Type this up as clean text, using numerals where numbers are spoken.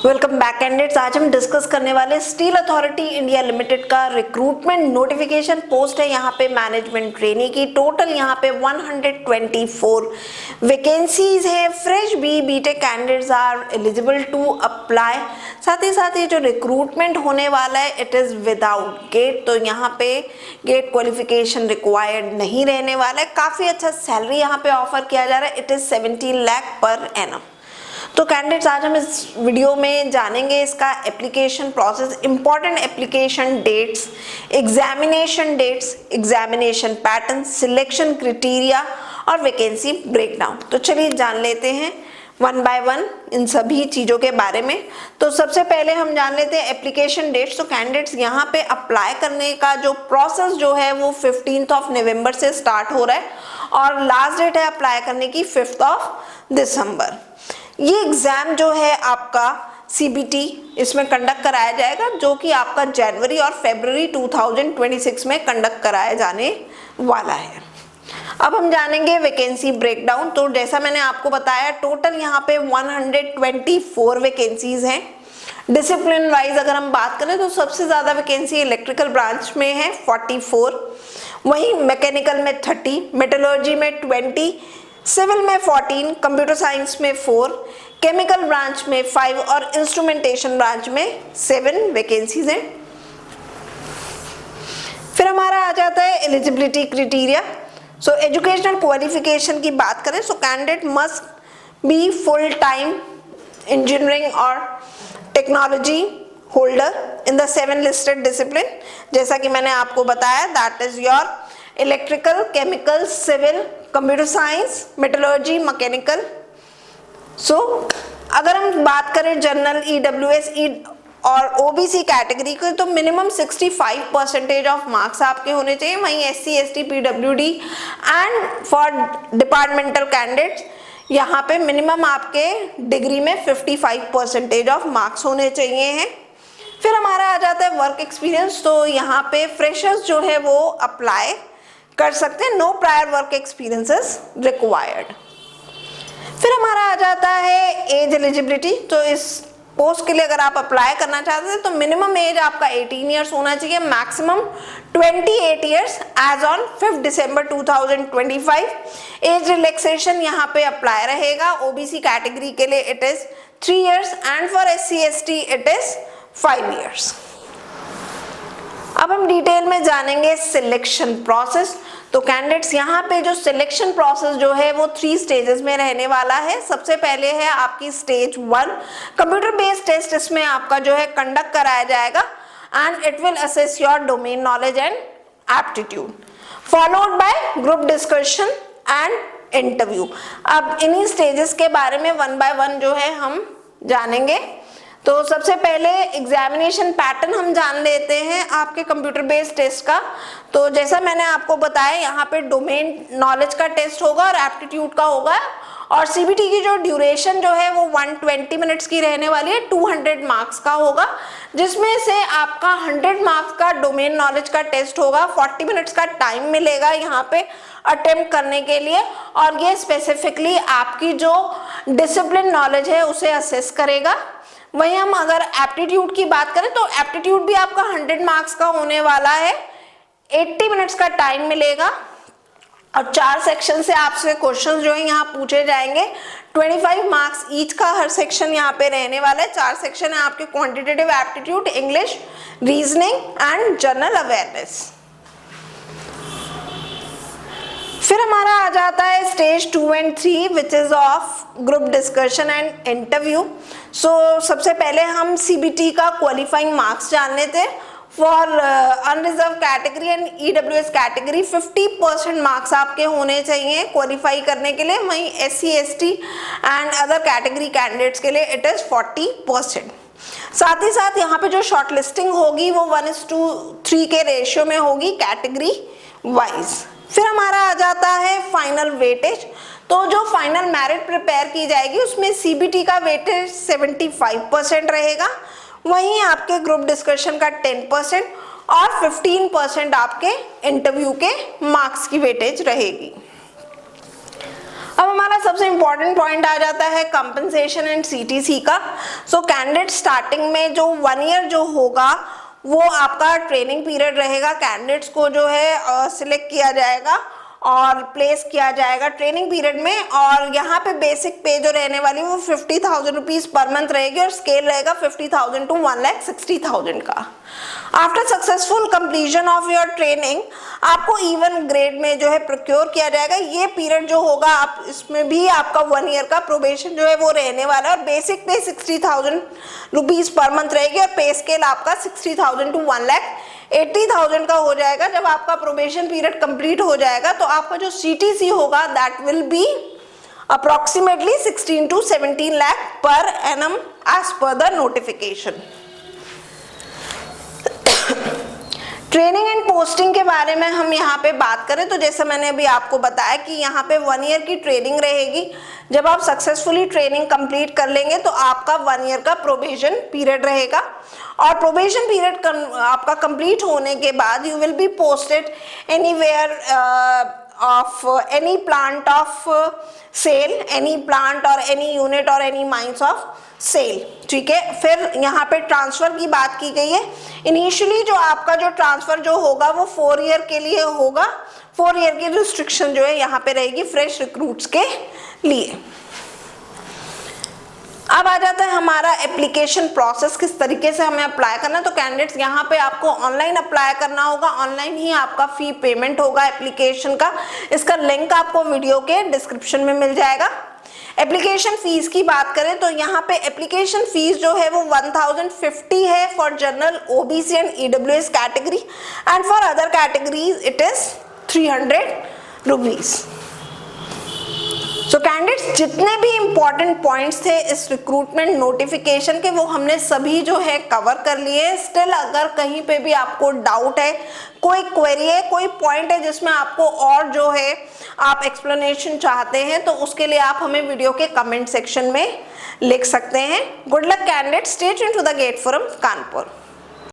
Welcome back candidates. आज हम discuss करने वाले स्टील अथॉरिटी इंडिया लिमिटेड का रिक्रूटमेंट नोटिफिकेशन पोस्ट है यहाँ पे मैनेजमेंट ट्रेनी की। टोटल यहाँ पे 124 वैकेंसीज है। Fresh BTech candidates are eligible to apply. साथ ही साथ ये जो रिक्रूटमेंट होने वाला है इट इज विदाउट गेट, तो यहाँ पे गेट क्वालिफिकेशन रिक्वायर्ड नहीं रहने वाला है। काफी अच्छा सैलरी यहाँ पे ऑफर किया जा रहा है, it is 17 lakh per annum. तो कैंडिडेट्स आज हम इस वीडियो में जानेंगे इसका application process, important application dates, examination pattern, selection criteria और वैकेंसी ब्रेकडाउन। तो चलिए जान लेते हैं वन बाय वन इन सभी चीज़ों के बारे में। तो सबसे पहले हम जान लेते हैं एप्लीकेशन डेट्स। तो कैंडिडेट्स यहाँ पे अप्लाई करने का जो प्रोसेस जो है वो 15 नवंबर से स्टार्ट हो रहा है और लास्ट डेट है अप्लाई करने की 5 दिसंबर। ये एग्जाम जो है आपका सीबीटी इसमें कंडक्ट कराया जाएगा, जो कि आपका जनवरी और फरवरी 2026 में कंडक्ट कराया जाने वाला है। अब हम जानेंगे वैकेंसी ब्रेकडाउन। तो जैसा मैंने आपको बताया टोटल यहाँ पे 124 वैकेंसीज हैं। डिसिप्लिन वाइज अगर हम बात करें तो सबसे ज्यादा वैकेंसी इलेक्ट्रिकल ब्रांच में है 44, वहीं मैकेनिकल में 30, मेटलर्जी में 20, सिविल में 14, कंप्यूटर साइंस में 4, केमिकल ब्रांच में 5 और इंस्ट्रूमेंटेशन ब्रांच में 7 वैकेंसीज हैं। फिर हमारा आ जाता है eligibility criteria. So educational qualification की बात करें so candidate must be full time engineering और technology holder in the 7 listed discipline. जैसा कि मैंने आपको बताया that is your electrical, chemical, civil, computer science, metallurgy, mechanical. So अगर हम बात करें जनरल, ईडब्ल्यूएस और ओबीसी कैटेगरी के तो मिनिमम 65% ऑफ मार्क्स आपके होने चाहिए। वहीं SC, ST, PWD and for departmental candidates यहाँ पे मिनिमम आपके डिग्री में 55% ऑफ मार्क्स होने चाहिए हैं। फिर हमारा आ जाता है वर्क एक्सपीरियंस। तो यहाँ पे फ्रेशर्स जो है वो अप्लाई कर सकते हैं, no prior work experiences required. फिर हमारा आ जाता है एज एलिजिबिलिटी। तो इस पोस्ट के लिए अगर आप अप्लाई करना चाहते हैं तो मिनिमम एज आपका 18 ईयर्स होना चाहिए, maximum 28 years age on 5 December 2025। Age relaxation यहाँ पे अप्लाई रहेगा। ओबीसी कैटेगरी के लिए it is 3 years and for SC ST it is 5 years. अब हम डिटेल में जानेंगे सिलेक्शन प्रोसेस। तो कैंडिडेट्स यहाँ पे जो सिलेक्शन प्रोसेस जो है वो 3 स्टेजेस में रहने वाला है। सबसे पहले है आपकी स्टेज 1 कंप्यूटर बेस्ड टेस्ट। इसमें आपका जो है कंडक्ट कराया जाएगा and it will assess your domain knowledge and aptitude, followed by group discussion and interview. अब इन्हीं स्टेजेस के बारे में वन बाय वन जो है हम जानेंगे। तो सबसे पहले एग्जामिनेशन पैटर्न हम जान लेते हैं आपके कंप्यूटर बेस्ड टेस्ट का। तो जैसा मैंने आपको बताया यहाँ पे डोमेन नॉलेज का टेस्ट होगा और एप्टीट्यूड का होगा और सीबीटी की जो ड्यूरेशन जो है वो 120 मिनट्स की रहने वाली है, 200 मार्क्स का होगा, जिसमें से आपका 100 मार्क्स का डोमेन नॉलेज का टेस्ट होगा। 40 मिनट्स का टाइम मिलेगा यहाँ पे अटेम्प्ट करने के लिए और ये स्पेसिफिकली आपकी जो डिसिप्लिन नॉलेज है उसे असेस करेगा। वहीं हम अगर एप्टीट्यूड की बात करें तो एप्टीट्यूड भी आपका 100 मार्क्स का होने वाला है, 80 मिनट्स का टाइम मिलेगा और 4 सेक्शन से आपसे क्वेश्चंस जो है यहाँ पूछे जाएंगे। 25 मार्क्स ईच का हर सेक्शन यहाँ पे रहने वाला है। 4 सेक्शन है आपके quantitative aptitude, English, reasoning and general awareness. फिर हमारा आ जाता है stage 2 and 3 which is of group discussion and interview. So सबसे पहले हम सीबीटी का क्वालिफाइंग मार्क्स जान लेते हैं। For unreserve category and EWS category 50% marks आपके होने चाहिए क्वालिफाई करने के लिए। वहीं SC ST and other category candidates के लिए इट इज 40%। साथ ही साथ यहाँ पे जो शॉर्ट लिस्टिंग होगी वो 1:3 के रेशियो में होगी कैटेगरी वाइज। फिर हमारा आ जाता है फाइनल वेटेज। तो जो फाइनल मेरिट प्रिपेयर की जाएगी उसमें सीबीटी का वेटेज 75% रहेगा, वहीं आपके ग्रुप डिस्कशन का 10% और 15% आपके इंटरव्यू के मार्क्स की वेटेज रहेगी। अब हमारा सबसे इंपॉर्टेंट पॉइंट आ जाता है कंपनसेशन एंड सीटीसी का। सो कैंडिडेट स्टार्टिंग में जो 1 ईयर जो होगा वो आपका ट्रेनिंग पीरियड रहेगा। कैंडिडेट्स को जो है सिलेक्ट किया जाएगा और प्लेस किया जाएगा ट्रेनिंग पीरियड में, और यहाँ पे बेसिक पे जो रहने वाली वो 50,000 रुपीज पर मंथ रहेगी और स्केल रहेगा 50,000 to 1,60,000 का। After successful completion of your training आपको इवन ग्रेड में जो है प्रोक्योर किया जाएगा। ये पीरियड जो होगा आप इसमें भी आपका 1 ईयर का प्रोबेशन जो है वो रहने वाला है, और बेसिक पे 60,000 रुपीज पर मंथ रहेगी और पे स्केल आपका 60,000 to 1,80,000 का हो जाएगा। जब आपका प्रोबेशन पीरियड कंप्लीट हो जाएगा तो आपका जो सीटीसी होगा that will be approximately 16 to 17 lakh per annum as per the notification. Training and posting के बारे में हम यहाँ पे बात करें तो जैसे मैंने अभी आपको बताया कि यहाँ पे 1 ईयर की ट्रेनिंग रहेगी। जब आप सक्सेसफुली ट्रेनिंग कंप्लीट कर लेंगे तो आपका 1 ईयर का प्रोबेशन पीरियड रहेगा, और प्रोबेशन पीरियड आपका कंप्लीट होने के बाद you will be posted anywhere of any plant of SAIL, any plant और एनी यूनिट और एनी माइंस ऑफ सेल। ठीक है, फिर यहाँ पे ट्रांसफर की बात की गई है। इनिशियली जो आपका जो ट्रांसफर जो होगा वो 4 ईयर के लिए होगा। 4 ईयर की रिस्ट्रिक्शन जो है यहाँ पे रहेगी फ्रेश रिक्रूट्स के लिए। अब आ जाता है हमारा एप्लीकेशन प्रोसेस, किस तरीके से हमें अप्लाई करना है। तो कैंडिडेट्स यहाँ पे आपको ऑनलाइन अप्लाई करना होगा, ऑनलाइन ही आपका फी पेमेंट होगा एप्लीकेशन का। इसका लिंक आपको वीडियो के डिस्क्रिप्शन में मिल जाएगा। एप्लीकेशन फीस की बात करें तो यहाँ पे एप्लीकेशन फीस जो है वो 1050 है for general, OBC and EWS category, and for other categories it is 300 rupees. So candidates जितने भी इंपॉर्टेंट पॉइंट्स थे इस रिक्रूटमेंट नोटिफिकेशन के वो हमने सभी जो है कवर कर लिए। स्टिल अगर कहीं पे भी आपको डाउट है, कोई क्वेरी है, कोई पॉइंट है जिसमें आपको और जो है आप एक्सप्लेनेशन चाहते हैं तो उसके लिए आप हमें वीडियो के कमेंट सेक्शन में लिख सकते हैं। Good luck candidates, stay tuned to the GATE forum Kanpur.